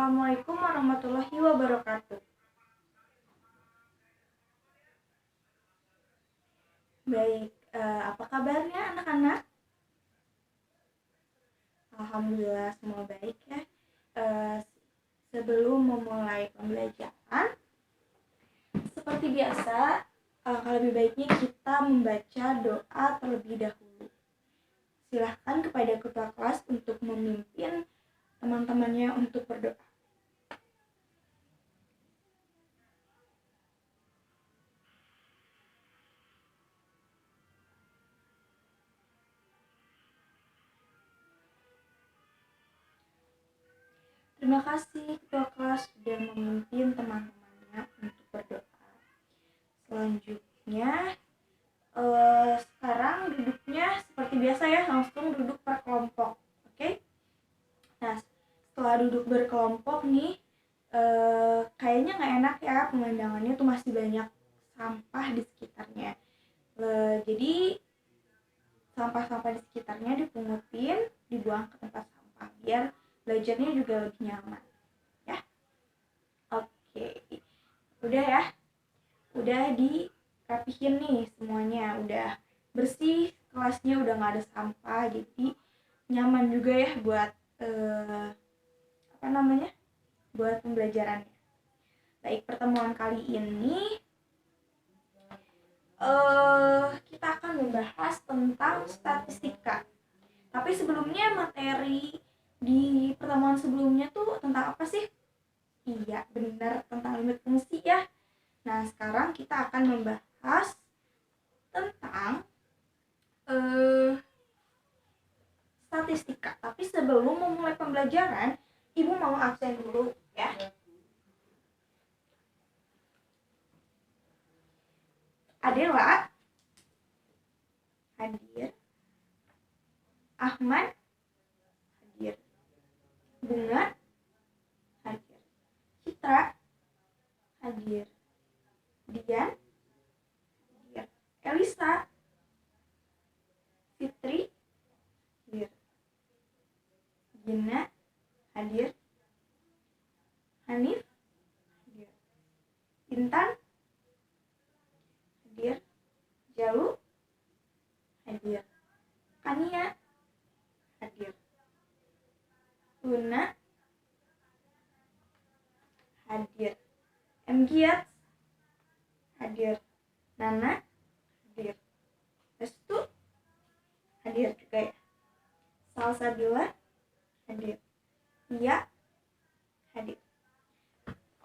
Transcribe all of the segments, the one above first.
Assalamualaikum warahmatullahi wabarakatuh. Baik, apa kabarnya anak-anak? Alhamdulillah semua baik ya. Sebelum memulai pembelajaran, seperti biasa, lebih baiknya kita membaca doa terlebih dahulu. Silahkan kepada ketua kelas untuk memimpin teman-temannya untuk berdoa. Terima kasih ketua kelas sudah memimpin teman-temannya untuk berdoa. Selanjutnya, sekarang duduknya seperti biasa ya, langsung duduk per kelompok. Oke? Nah, setelah duduk berkelompok nih, kayaknya nggak enak ya, pemandangannya tuh masih banyak sampah di sekitarnya. Jadi sampah-sampah di sekitarnya dipungutin, dibuang ke tempat sampah biar belajarnya juga lebih nyaman ya. Oke, udah ya, udah dirapihin nih semuanya, udah bersih kelasnya, udah nggak ada sampah, jadi nyaman juga ya buat buat pembelajarannya. Baik, pertemuan kali ini kita akan membahas tentang statistika. Tapi sebelumnya, materi di pertemuan sebelumnya tuh tentang apa sih? Iya, benar, tentang limit fungsi ya. Nah, sekarang kita akan membahas tentang statistika. Tapi sebelum memulai pembelajaran, Ibu mau absen dulu ya. Adela hadir, Ahmad hadir, Bunga hadir, Citra hadir, Dian hadir, Elisa, Fitri hadir, Gina hadir, Hanif hadir, Intan hadir, Jalu hadir, Kania hadir, Luna hadir, Mgiat hadir, Nana hadir, Restu hadir juga ya, Salsabila hadir, Iya hadir.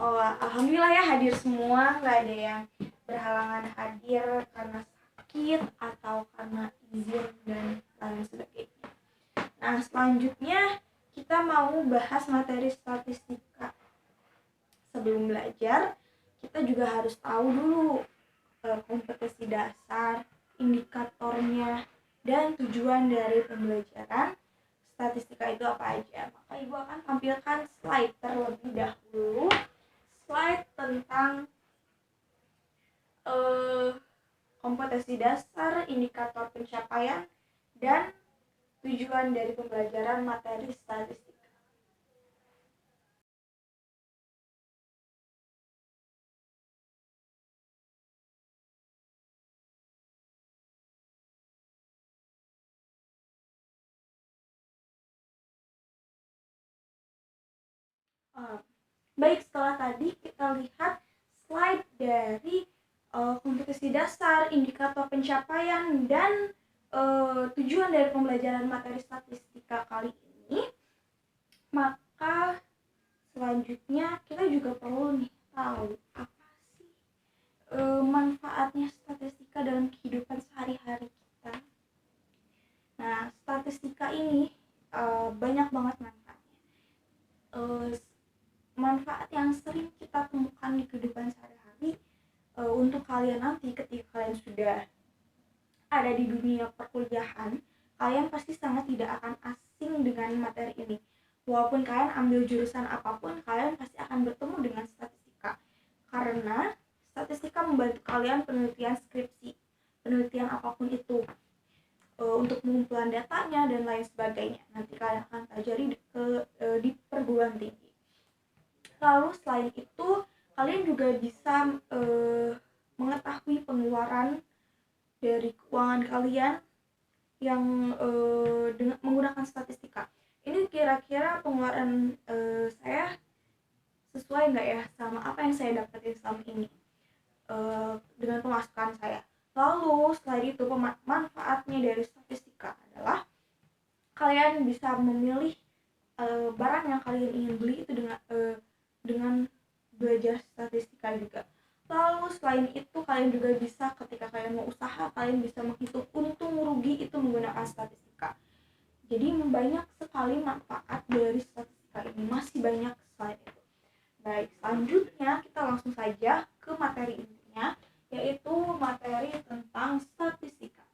Oh, alhamdulillah ya, hadir semua, nggak ada yang berhalangan hadir karena sakit atau karena izin dan lain sebagainya. Nah, selanjutnya kita mau bahas materi statistika. Sebelum belajar, kita juga harus tahu dulu kompetensi dasar, indikatornya, dan tujuan dari pembelajaran statistika itu apa aja. Maka Ibu akan tampilkan slide terlebih dahulu, slide tentang kompetensi dasar, indikator pencapaian, dan tujuan dari pembelajaran materi statistika. Baik, setelah tadi kita lihat slide dari kompetensi dasar, indikator pencapaian, dan tujuan dari pembelajaran materi statistika kali ini, maka selanjutnya kita juga perlu nih tahu apa sih manfaatnya statistika dalam kehidupan sehari-hari kita. Nah, statistika ini banyak banget manfaatnya. Manfaat yang sering kita temukan di kehidupan sehari-hari untuk kalian nanti ketika kalian sudah ada di dunia perkuliahan, kalian pasti sangat tidak akan asing dengan materi ini. Walaupun kalian ambil jurusan apapun, kalian pasti akan bertemu dengan statistika, karena statistika membantu kalian penelitian skripsi, penelitian apapun itu, untuk pengumpulan datanya dan lain sebagainya. Nanti kalian akan pelajari di perguruan tinggi. Lalu selain itu kalian juga bisa mengetahui pengeluaran dari keuangan kalian yang dengan menggunakan statistika. Ini kira-kira pengeluaran saya sesuai nggak ya sama apa yang saya dapetin selama ini dengan pemasukan saya. Lalu selain itu manfaatnya dari statistika adalah kalian bisa memilih barang yang kalian ingin beli itu dengan belajar statistika juga. Lalu selain itu kalian juga bisa ketika kalian mau usaha, kalian bisa menghitung untung rugi itu menggunakan statistika. Jadi banyak sekali manfaat dari statistika ini, masih banyak selain itu. Baik, selanjutnya kita langsung saja ke materi intinya, yaitu materi tentang statistika.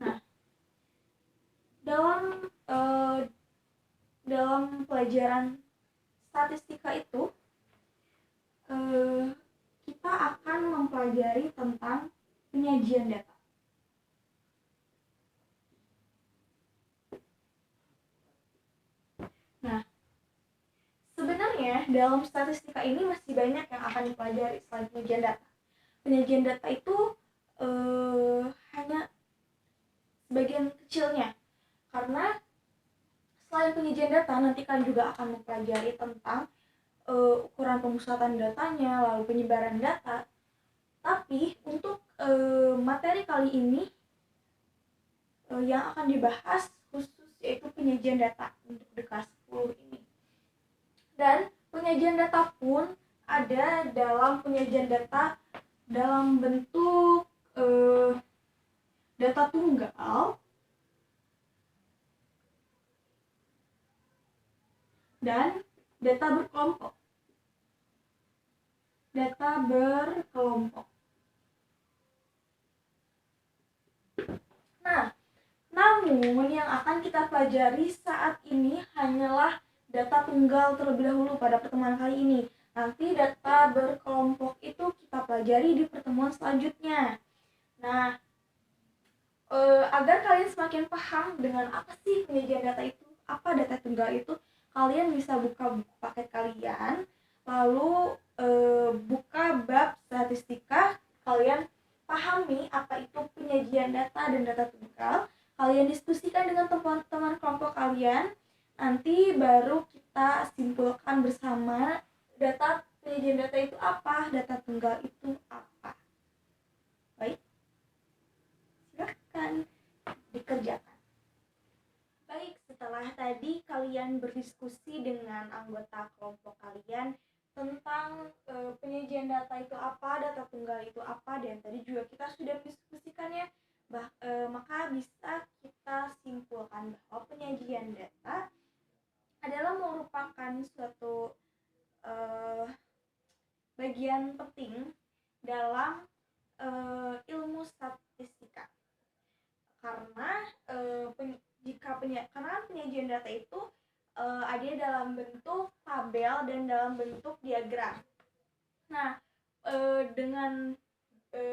Nah, dalam pelajaran statistika itu kita akan mempelajari tentang penyajian data. Nah, sebenarnya dalam statistika ini masih banyak yang akan dipelajari selain penyajian data. Penyajian data itu hanya sebagian kecilnya, karena selain penyajian data nanti kalian juga akan mempelajari tentang ukuran pemusatan datanya, lalu penyebaran data. Tapi untuk materi kali ini yang akan dibahas khusus yaitu penyajian data untuk di kelas 10 ini. Dan penyajian data pun ada dalam penyajian data dalam bentuk data tunggal dan data berkelompok. Nah, namun yang akan kita pelajari saat ini hanyalah data tunggal terlebih dahulu pada pertemuan kali ini. Nanti data berkelompok itu kita pelajari di pertemuan selanjutnya. Nah, agar kalian semakin paham dengan apa sih penyajian data itu, apa data tunggal itu, kalian bisa buka buku paket kalian, lalu buka bab statistika, kalian pahami apa itu penyajian data dan data tunggal, kalian diskusikan dengan teman-teman kelompok kalian, nanti baru kita simpulkan bersama data penyajian data itu apa, data tunggal itu apa. Baik, silakan dikerjakan. Baik, setelah tadi kalian berdiskusi dengan anggota kelompok kalian tentang penyajian data itu apa, data tunggal itu apa, dan tadi juga kita sudah mendiskusikannya, maka bisa kita simpulkan bahwa penyajian data adalah merupakan suatu bagian penting dalam ilmu statistika, karena karena penyajian data itu ada dalam bentuk tabel dan dalam bentuk diagram. Nah, dengan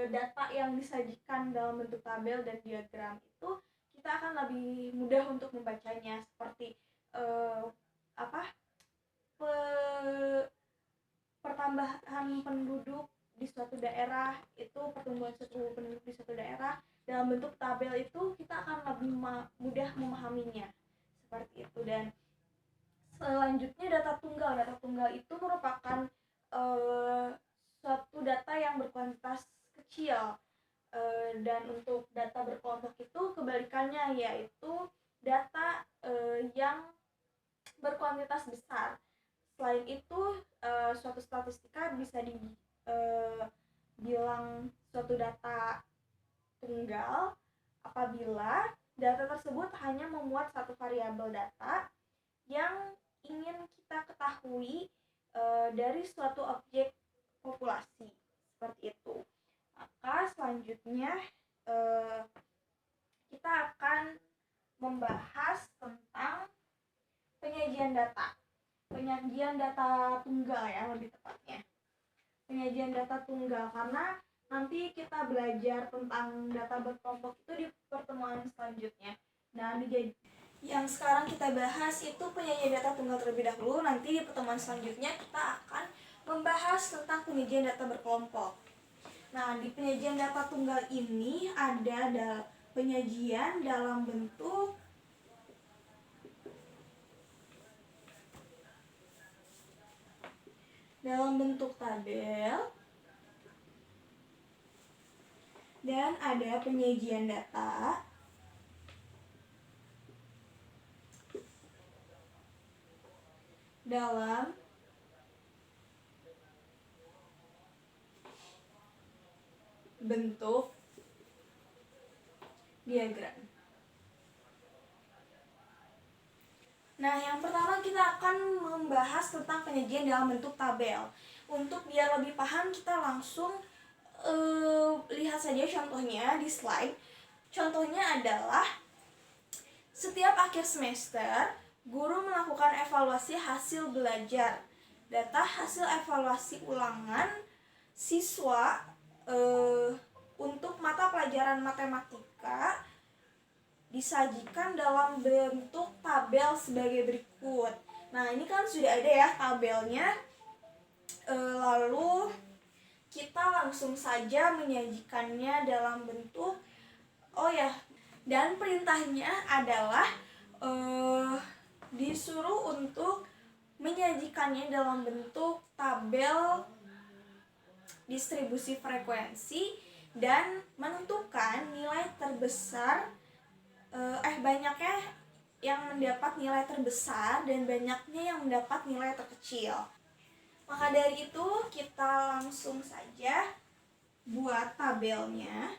data yang disajikan dalam bentuk tabel dan diagram itu kita akan lebih mudah untuk membacanya, seperti pertambahan penduduk di suatu daerah, itu pertumbuhan suatu penduduk di suatu daerah dalam bentuk tabel itu kita akan lebih mudah memahaminya seperti itu. Dan selanjutnya data tunggal itu merupakan suatu data yang berkuantitas kecil, dan untuk data berkelompok itu kebalikannya, yaitu data yang berkuantitas besar. Selain itu suatu statistika bisa dibilang suatu data tunggal apabila data tersebut hanya memuat satu variabel data yang ingin kita ketahui dari suatu objek populasi, seperti itu. Maka selanjutnya kita akan membahas tentang penyajian data tunggal ya, lebih tepatnya penyajian data tunggal, karena nanti kita belajar tentang data berkelompok itu di pertemuan selanjutnya. Nah, Yang sekarang kita bahas itu penyajian data tunggal terlebih dahulu. Nanti di pertemuan selanjutnya kita akan membahas tentang penyajian data berkelompok. Nah, di penyajian data tunggal ini ada penyajian dalam bentuk tabel, dan ada penyajian data dalam bentuk diagram. Nah, yang pertama kita akan membahas tentang penyajian dalam bentuk tabel. Untuk biar lebih paham, kita langsung lihat saja contohnya di slide. Contohnya adalah setiap akhir semester, guru melakukan evaluasi hasil belajar. Data hasil evaluasi ulangan siswa untuk mata pelajaran matematika disajikan dalam bentuk tabel sebagai berikut. Nah, ini kan sudah ada ya tabelnya. Lalu kita langsung saja menyajikannya dalam bentuk dan perintahnya adalah disuruh untuk menyajikannya dalam bentuk tabel distribusi frekuensi dan menentukan nilai terbesar, banyaknya yang mendapat nilai terbesar dan banyaknya yang mendapat nilai terkecil. Maka dari itu kita langsung saja buat tabelnya.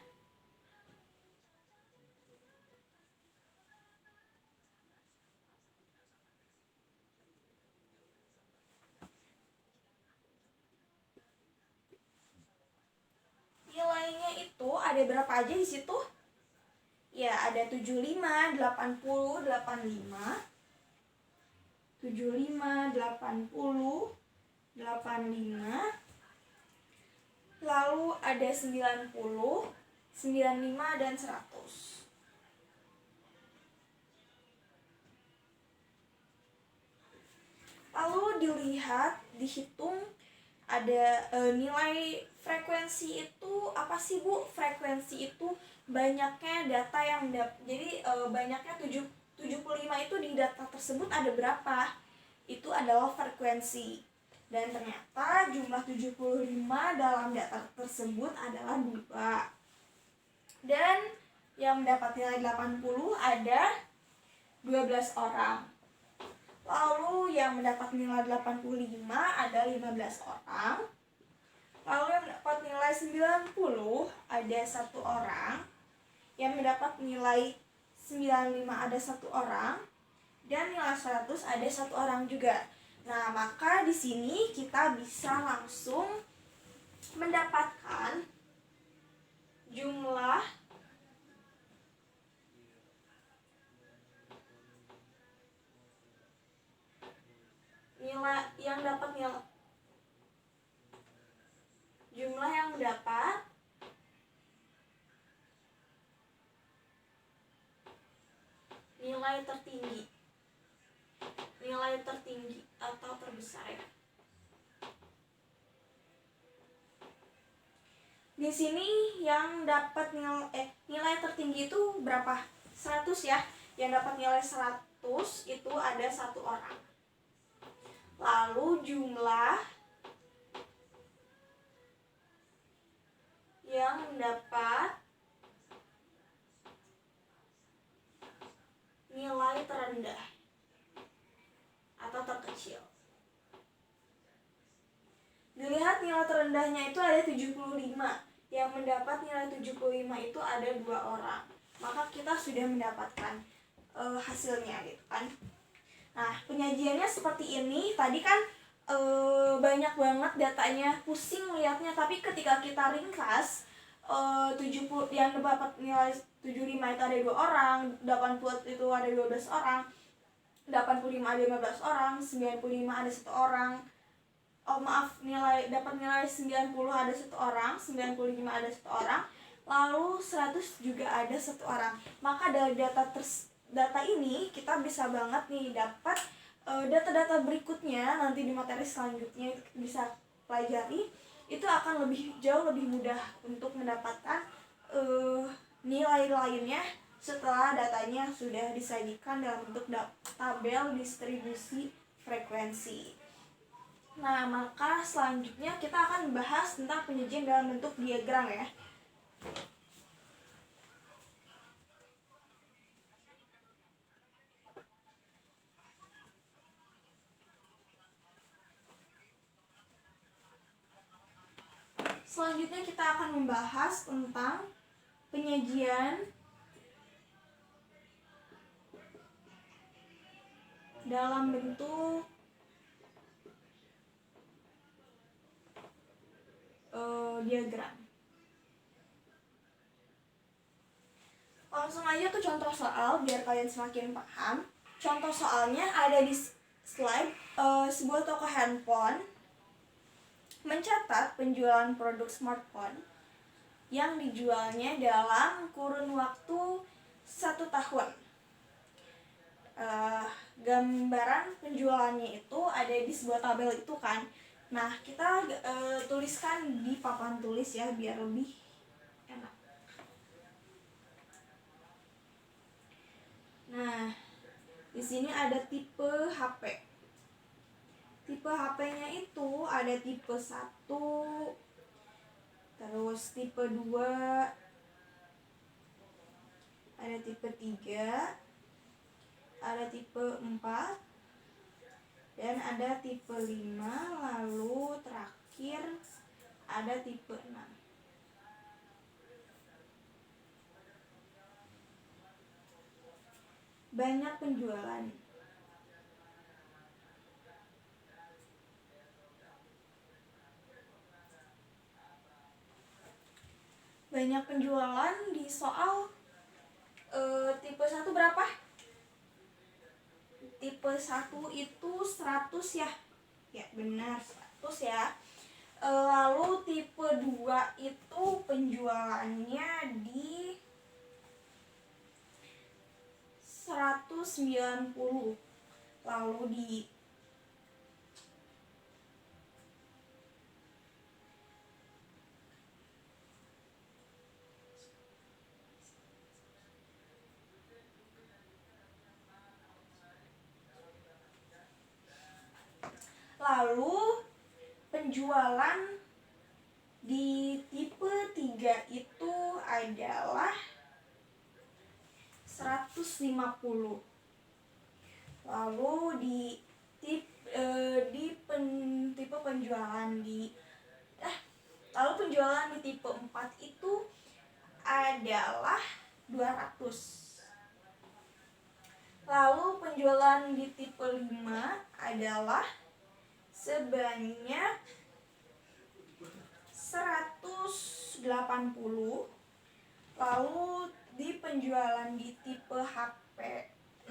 Nilainya itu ada berapa aja di situ? Ya, ada 75, 80, 85, 75, 80, 85, lalu ada 90, 95, dan 100. Lalu dilihat, dihitung ada nilai frekuensi itu apa sih, Bu? Frekuensi itu banyaknya data yang jadi banyaknya 75 itu di data tersebut ada berapa? Itu adalah frekuensi. Dan ternyata jumlah 75 dalam data tersebut adalah 2. Dan yang mendapat nilai 80 ada 12 orang. Lalu yang mendapat nilai 85 ada 15 orang. Lalu yang mendapat nilai 90 ada 1 orang. Yang mendapat nilai 95 ada 1 orang. Dan nilai 100 ada 1 orang juga. Nah, maka di sini kita bisa langsung mendapatkan jumlah nilai yang dapat jumlah yang mendapat nilai tertinggi atau terbesar ya. Di sini yang dapat nilai tertinggi itu berapa? 100 ya. Yang dapat nilai 100 itu ada 1 orang. Lalu jumlah yang mendapat nilai terendah atau terkecil. Dilihat nilai terendahnya itu ada 75. Yang mendapat nilai 75 itu ada 2 orang. Maka kita sudah mendapatkan hasilnya gitu kan. Nah, penyajiannya seperti ini. Tadi kan banyak banget datanya, pusing lihatnya, tapi ketika kita ringkas 70 yang dapat nilai 75 itu ada 2 orang, 80 itu ada 12 orang, 85 ada 15 orang, 95 ada 1 orang. Dapat nilai 90 ada 1 orang, 95 ada 1 orang, lalu 100 juga ada 1 orang. Maka dari data data ini kita bisa banget nih dapat data-data berikutnya nanti di materi selanjutnya bisa pelajari, itu akan jauh lebih mudah untuk mendapatkan nilai lainnya setelah datanya sudah disajikan dalam bentuk tabel distribusi frekuensi. Nah, maka selanjutnya kita akan bahas tentang penyajian dalam bentuk diagram ya. Selanjutnya kita akan membahas tentang penyajian dalam bentuk diagram. Langsung aja tuh contoh soal biar kalian semakin paham. Contoh soalnya ada di slide. Sebuah toko handphone mencatat penjualan produk smartphone yang dijualnya dalam kurun waktu 1 tahun. Gambaran penjualannya itu ada di sebuah tabel itu kan. Nah, kita tuliskan di papan tulis ya biar lebih enak. Nah, di sini ada tipe HP. Tipe HP-nya itu ada tipe 1, terus tipe 2, ada tipe 3, ada tipe 4, dan ada tipe 5, lalu terakhir ada tipe 6. Banyak penjualan. Banyak penjualan di soal tipe 1 berapa? Tipe 1 itu 100 ya. Ya, benar 100 ya. Lalu tipe 2 itu penjualannya di 190. Lalu penjualan di tipe 3 itu adalah 150. Lalu tipe penjualan lalu penjualan di tipe 4 itu adalah 200. Lalu penjualan di tipe 5 adalah sebanyak 180. Lalu di penjualan di tipe HP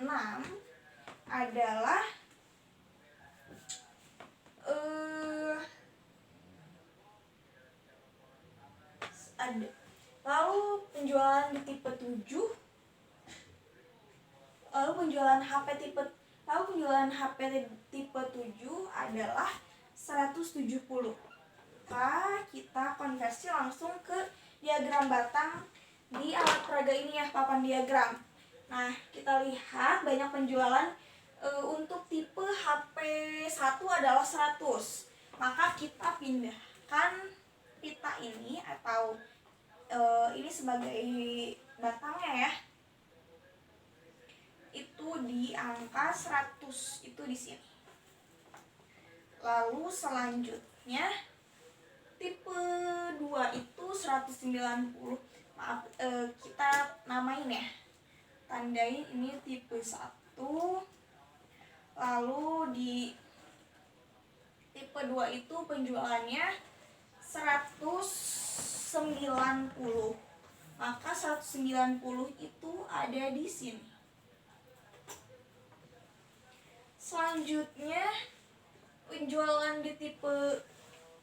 6 adalah lalu penjualan di tipe 7, lalu penjualan HP tipe 7 adalah 170. Maka kita konversi langsung ke diagram batang di alat peraga ini ya, papan diagram. Nah, kita lihat banyak penjualan untuk tipe HP 1 adalah 100. Maka kita pindahkan pita ini atau ini sebagai batangnya ya. Itu di angka 100 itu di sini. Lalu selanjutnya tipe 2 itu 190. Maaf, kita namain ya. Tandain ini tipe 1. Lalu di tipe 2 itu penjualannya 190. Maka 190 itu ada di sini. Selanjutnya penjualan di tipe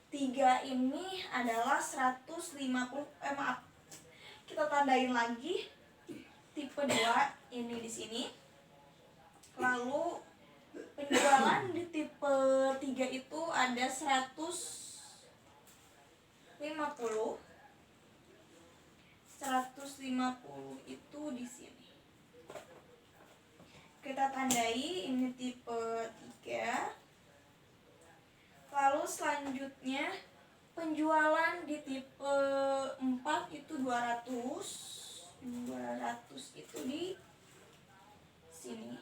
3 ini adalah 150. Kita tandain lagi tipe 2 ini di sini. Lalu penjualan di tipe 3 itu ada 150 itu di sini. Kita tandai ini tipe 3. Lalu selanjutnya penjualan di tipe 4 itu 200 itu di sini.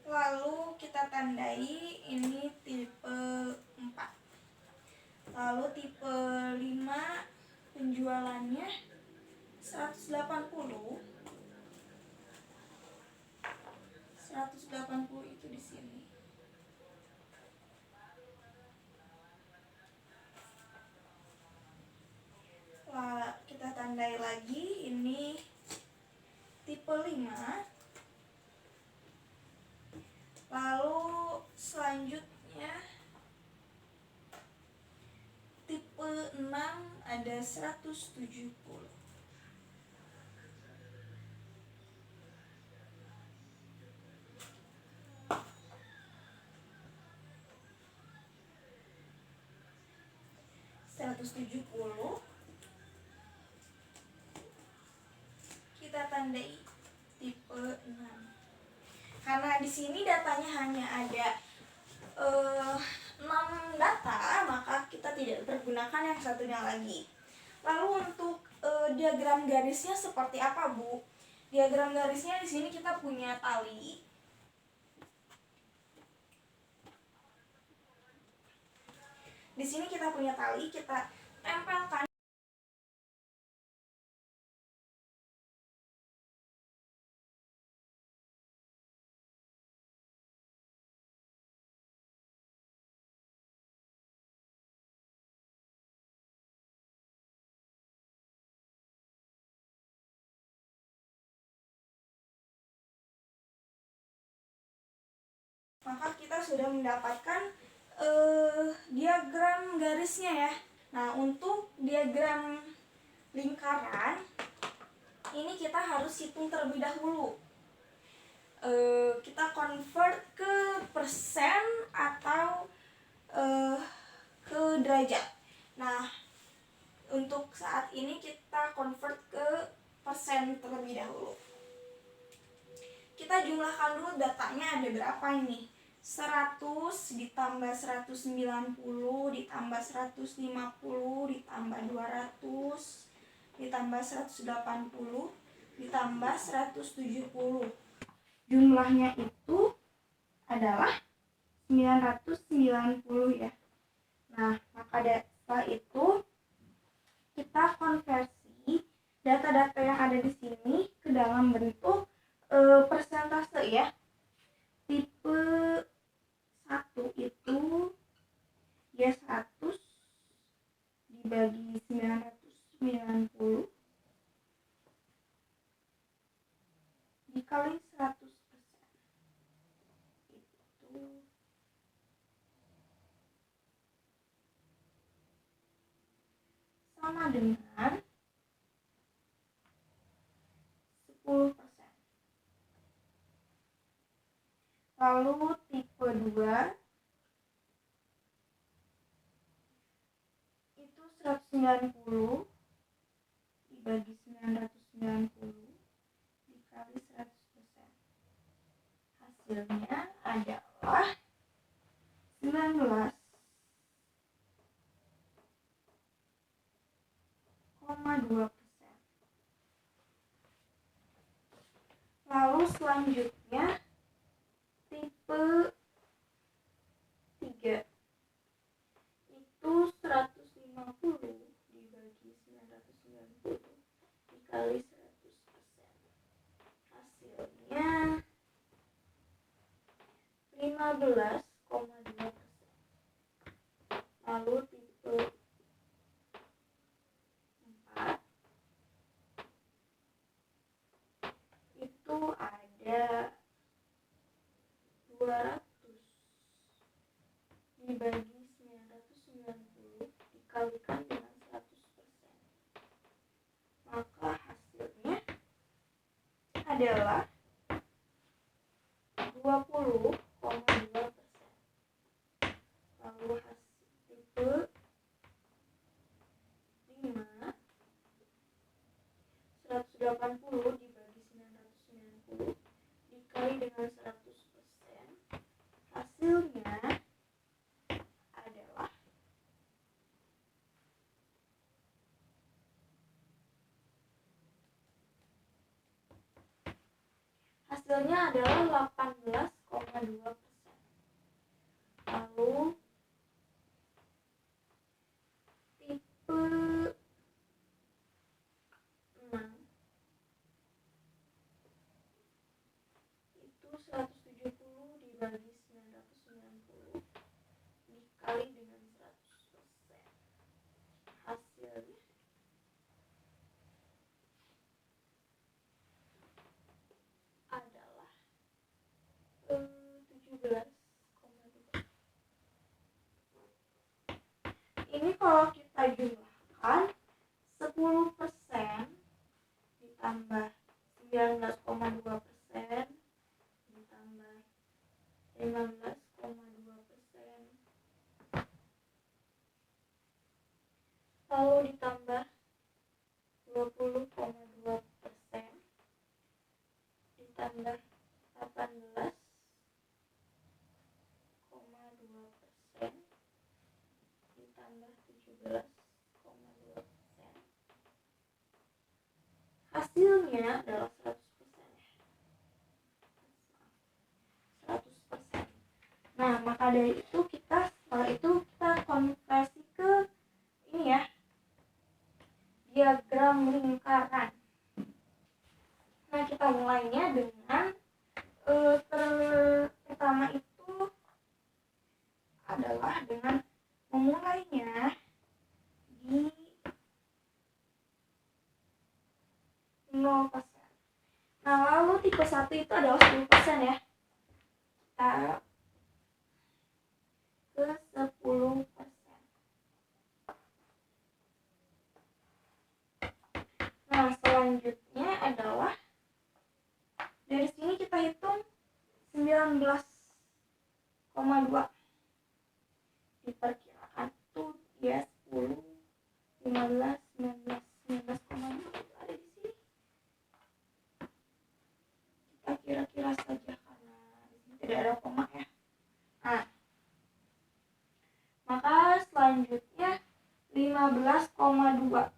Lalu kita tandai ini tipe 4. Lalu tipe 5 penjualannya 180 itu di sini. Kita tandai lagi ini tipe 5. Lalu selanjutnya tipe 6 ada 170. Kita tandai tipe 6. Karena di sini datanya hanya ada 6 data, maka kita tidak pergunakan yang satunya lagi. Lalu untuk diagram garisnya seperti apa, Bu? Diagram garisnya di sini kita punya tali. Di sini kita punya tali, kita tempelkan. Maka kita sudah mendapatkan diagram garisnya ya. Nah, untuk diagram lingkaran ini kita harus hitung terlebih dahulu. Kita convert ke persen atau ke derajat. Nah, untuk saat ini kita convert ke persen terlebih dahulu. Kita jumlahkan dulu datanya ada berapa ini. 100 ditambah 190 ditambah 150 ditambah 200 ditambah 180 ditambah 170. Jumlahnya itu adalah 990 ya. Nah, maka setelah itu kita konversi data-data yang ada di sini ke dalam bentuk persentase ya. Tipe 1 itu ya 100 dibagi 990 dikali 100%. Itu sama dengan 10%. Lalu tipe 2 itu 190 dibagi 990 dikali 100%. Hasilnya adalah 19,2%. Lalu selanjutnya tipe 3 itu 150 dibagi 990 dikali 100%. Hasilnya 15,2%. Lalu tipe 4 itu ada 200 dibagi 990 dikalikan dengan 100%. hasilnya adalah 18,2%. Lalu tipe 6 itu 170 dibagi 990 dikali dengan 100%. Hasilnya adalah 17,2. Ini kalau kita jumlahkan 10% ditambah 19,2% ditambah 15,2% lalu ditambah 20,2% ditambah 18,2% ditambah 17,2%. Hasilnya adalah 100%. Nah, maka dari itu setelah itu kita konversi ke ini ya, diagram lingkaran. Nah, kita mulainya dengan pertama itu adalah dengan memulainya di 0%. Nah, lalu tipe 1 itu adalah 10% ya. Kita ke 10%. Nah, selanjutnya adalah dari sini kita hitung 19,2. Diperkirakan tuh ya 10, 15, 19, 19,2 ada di sini. Kita kira-kira saja karena di sini tidak ada koma ya. Nah, maka selanjutnya 15,2.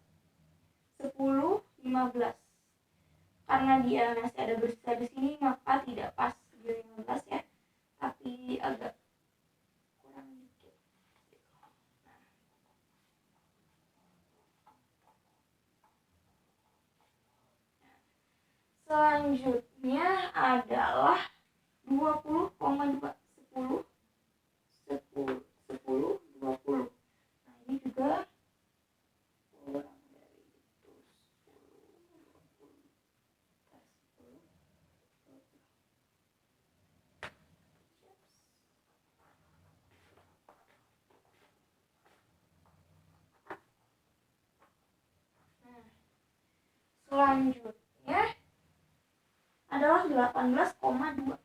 10, 15. Karena dia masih ada bersisa di sini, maka tidak pas di 15 ya, tapi agak kurang dikit. Selanjutnya adalah 20,2. 10, 10, 10, 20. Nah, ini juga kurang dari itu. 10, 20. Nah, selanjutnya adalah 18,2.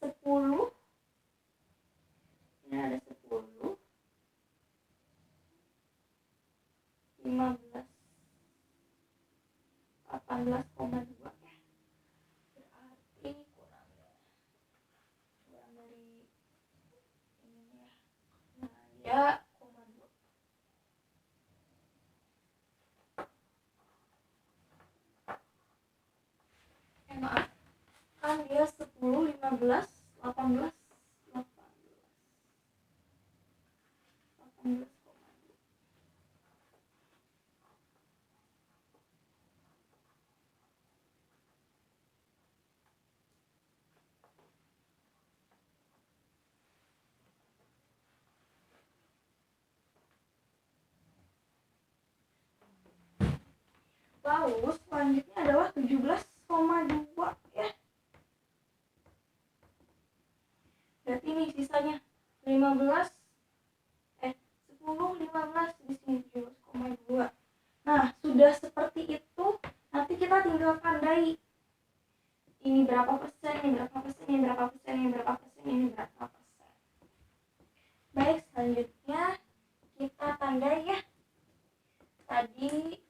10, ini ada 10, 15, 18,2 ya. Berarti kurang dari ini ya. Nah, dia koma 2. Maaf. Kan dia 10, 15, 18, 18,2. Lalu selanjutnya adalah 17,2 ya. Berarti ini sisanya 10, 15 di sini 17,2. Nah, sudah seperti itu, nanti kita tinggal tandai ini berapa persen, ini berapa persen, ini berapa persen, ini berapa persen, ini berapa persen. Baik, selanjutnya kita tandai ya. Tadi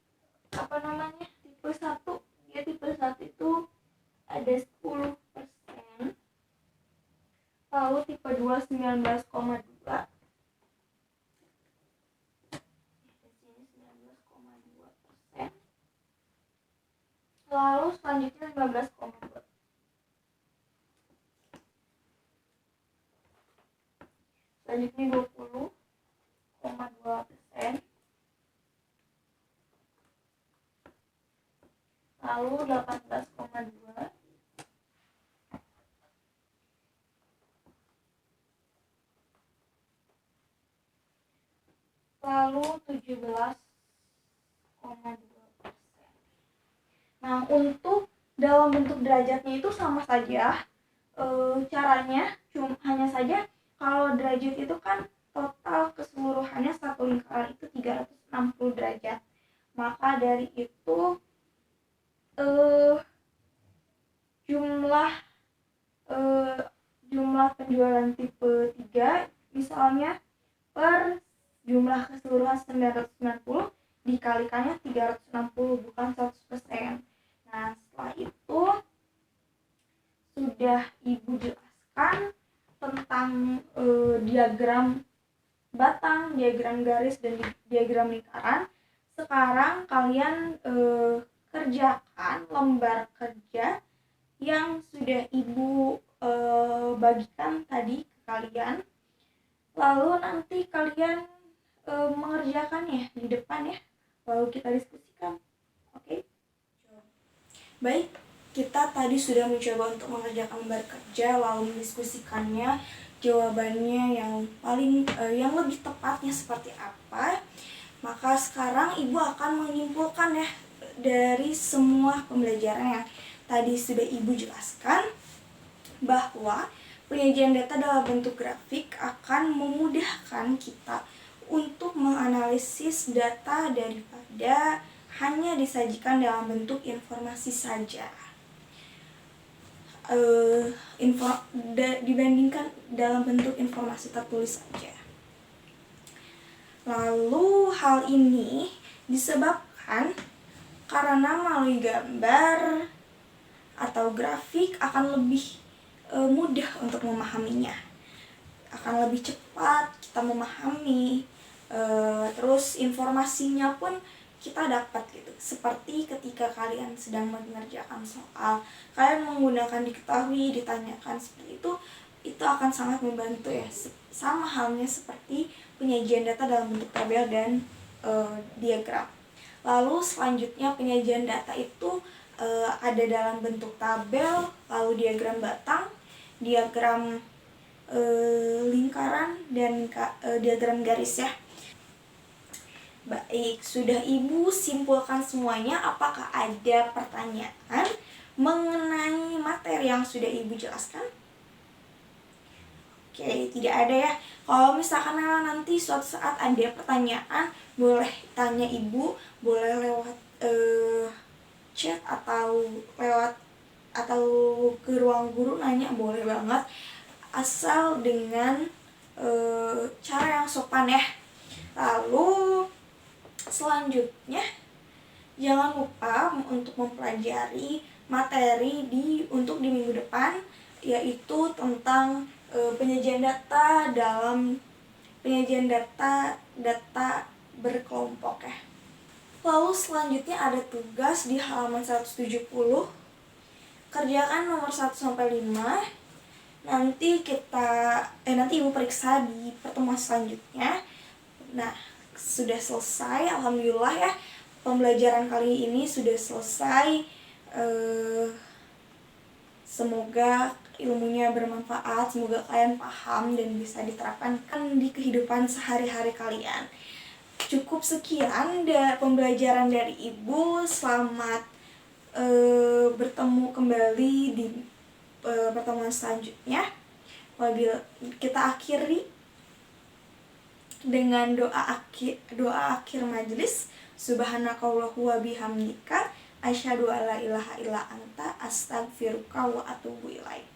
tipe 1, dia tipe 1 itu ada 10%. Lalu tipe 2 19,2. Di sini 19,2%. Lalu selanjutnya 15,2. selanjutnya 20,2%, lalu 18,2, lalu 17,2%. Nah, untuk dalam bentuk derajatnya itu sama saja. Caranya hanya saja kalau derajat itu kan total keseluruhannya satu lingkaran itu 360 derajat. Maka dari itu jumlah penjualan tipe 3 misalnya per jumlah keseluruhan 990 dikalikannya 360, bukan 100%. Nah, setelah itu sudah Ibu jelaskan tentang diagram batang, diagram garis, dan diagram lingkaran. Sekarang kalian kerjakan lembar kerja yang sudah Ibu bagikan tadi ke kalian. Lalu nanti kalian mengerjakannya di depan ya, lalu kita diskusikan. Oke? Baik, kita tadi sudah mencoba untuk mengerjakan lembar kerja lalu mendiskusikannya, jawabannya yang yang lebih tepatnya seperti apa. Maka sekarang Ibu akan menyimpulkan ya dari semua pembelajaran yang tadi sudah Ibu jelaskan, bahwa penyajian data dalam bentuk grafik akan memudahkan kita untuk menganalisis data daripada hanya disajikan dalam bentuk informasi saja, dibandingkan dalam bentuk informasi tertulis saja. Lalu hal ini disebabkan karena melalui gambar atau grafik akan lebih mudah untuk memahaminya, akan lebih cepat kita memahami, terus informasinya pun kita dapat gitu. Seperti ketika kalian sedang mengerjakan soal, kalian menggunakan diketahui, ditanyakan seperti itu akan sangat membantu ya. Sama halnya seperti penyajian data dalam bentuk tabel dan diagram. Lalu selanjutnya penyajian data itu ada dalam bentuk tabel, lalu diagram batang, diagram lingkaran, dan diagram garis ya. Baik, sudah Ibu simpulkan semuanya. Apakah ada pertanyaan mengenai materi yang sudah Ibu jelaskan? Oke, tidak ada ya. Kalau misalkan nanti suatu saat ada pertanyaan, boleh tanya Ibu, boleh lewat chat atau ke ruang guru nanya, boleh banget, asal dengan cara yang sopan ya. Lalu selanjutnya jangan lupa untuk mempelajari materi untuk di minggu depan, yaitu tentang penyajian data dalam penyajian data berkelompok ya. Lalu selanjutnya ada tugas di halaman 170. Kerjakan nomor 1 sampai 5. Nanti Ibu periksa di pertemuan selanjutnya. Nah, sudah selesai, alhamdulillah ya. Pembelajaran kali ini sudah selesai. Semoga ilmunya bermanfaat, semoga kalian paham dan bisa diterapkan di kehidupan sehari-hari kalian. Cukup sekian pembelajaran dari Ibu. Selamat bertemu kembali di pertemuan selanjutnya. Kita akhiri dengan doa akhir majelis. Subhanakallahu wa bihamdika asyhadu alla ilaha illa anta astaghfiruka wa atubu ilaik.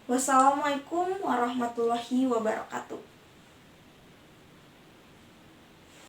Wassalamualaikum warahmatullahi wabarakatuh.